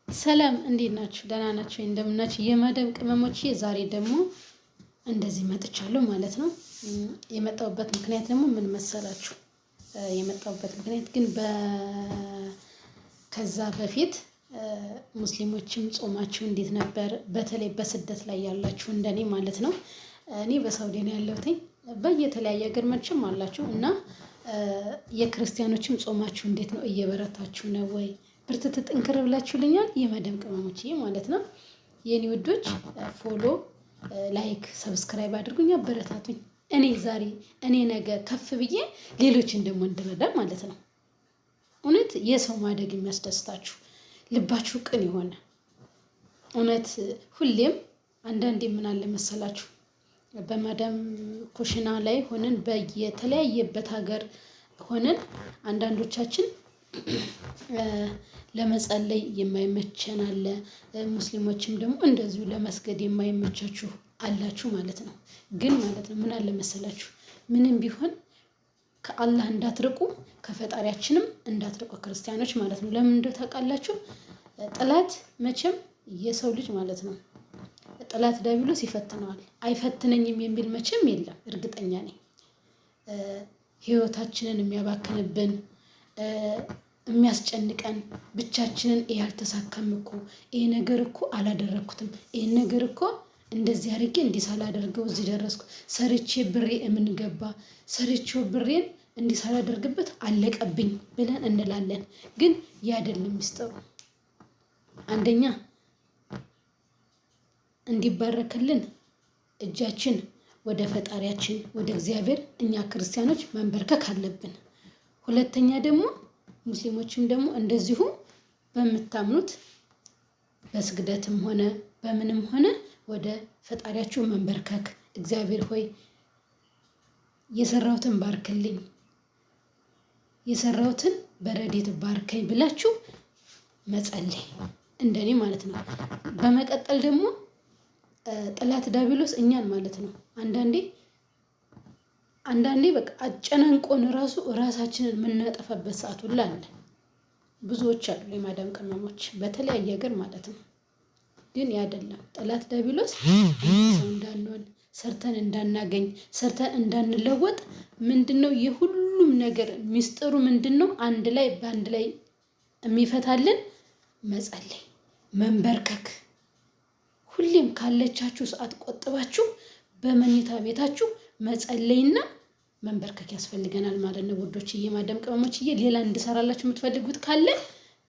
ሰላም እንዴት ናችሁ? ደህና ናችሁ? እንደምናችሁ የማዳም ቅመሞቼ ዛሬ ደግሞ እንደዚህ መጥቻለሁ ማለት ነው። የመጣሁበት ምክንያት ደግሞ ምን መሰላችሁ? የመጣሁበት ምክንያት ግን ከዛ በፊት ሙስሊሞችም ጾማችሁ እንዴት ነበር? በተለይ በስደት ላይ ያላችሁ እንደኔ ማለት ነው። እኔ በሳውዲ ነው ያለሁት። በየተለያየ ሀገር መቼም አላችሁ እና የክርስቲያኖችም ጾማችሁ እንዴት ነው? እየበረታችሁ ነው ወይ? ብርትት ጥንክር ብላችሁልኛል የማዳም ቅመሞቼ ማለት ነው። የኔ ውዶች ፎሎ፣ ላይክ፣ ሰብስክራይብ አድርጉኝ፣ አበረታቱኝ። እኔ ነገ ከፍ ብዬ ሌሎችን ደግሞ እንድረዳ ማለት ነው። እውነት የሰው ማደግ የሚያስደስታችሁ ልባችሁ ቅን የሆነ እውነት ሁሌም አንዳንዴ ምን አለ መሰላችሁ በማዳም ኩሽና ላይ ሆነን በየተለያየበት ሀገር ሆነን አንዳንዶቻችን ለመጸለይ የማይመቸን አለ። ሙስሊሞችም ደግሞ እንደዚሁ ለመስገድ የማይመቻችሁ አላችሁ ማለት ነው። ግን ማለት ነው ምን አለ መሰላችሁ ምንም ቢሆን ከአላህ እንዳትርቁ ከፈጣሪያችንም እንዳትርቁ ክርስቲያኖች ማለት ነው። ለምን እንደው ታውቃላችሁ? ጠላት መቼም የሰው ልጅ ማለት ነው ጠላት ዲያብሎስ ይፈትነዋል። አይፈትነኝም የሚል መቼም የለም፣ እርግጠኛ ነኝ። ህይወታችንን የሚያባክንብን የሚያስጨንቀን ብቻችንን ይሄ አልተሳካም እኮ ይሄ ነገር እኮ አላደረኩትም ይሄን ነገር እኮ እንደዚህ አድርጌ እንዲህ ሳላደርገው እዚህ ደረስኩ፣ ሰርቼ ብሬ ገባ፣ ሰርቼው ብሬን እንዲህ ሳላደርግበት አለቀብኝ ብለን እንላለን። ግን ያ አይደለም ሚስጥሩ። አንደኛ እንዲባረክልን እጃችን ወደ ፈጣሪያችን ወደ እግዚአብሔር እኛ ክርስቲያኖች መንበርከክ አለብን። ሁለተኛ ደግሞ ሙስሊሞችም ደግሞ እንደዚሁ በምታምኑት በስግደትም ሆነ በምንም ሆነ ወደ ፈጣሪያችሁ መንበርከክ፣ እግዚአብሔር ሆይ የሰራሁትን ባርክልኝ፣ የሰራሁትን በረድኤት ባርከኝ ብላችሁ መጸለይ እንደኔ ማለት ነው። በመቀጠል ደግሞ ጠላት ዲያብሎስ እኛን ማለት ነው አንዳንዴ በቃ አጨናንቆን ራሳችንን የምናጠፋበት ሰዓት ሁላ አለ። ብዙዎች አሉ የማዳም ቅመሞች በተለያየ ሀገር ማለት ነው። ግን ያ አይደለም ጠላት ዲያብሎስ ሰው እንዳንሆን፣ ሰርተን እንዳናገኝ፣ ሰርተን እንዳንለወጥ ምንድነው የሁሉም ነገር ሚስጥሩ ምንድነው? በአንድ ላይ የሚፈታልን መጸለይ፣ መንበርከክ። ሁሌም ካለቻችሁ ሰዓት ቆጥባችሁ በመኝታ ቤታችሁ መጸለይና መንበርከክ ያስፈልገናል ማለት ነው ውዶችዬ፣ ማዳም ቅመሞችዬ። ሌላ እንድሰራላችሁ የምትፈልጉት ካለ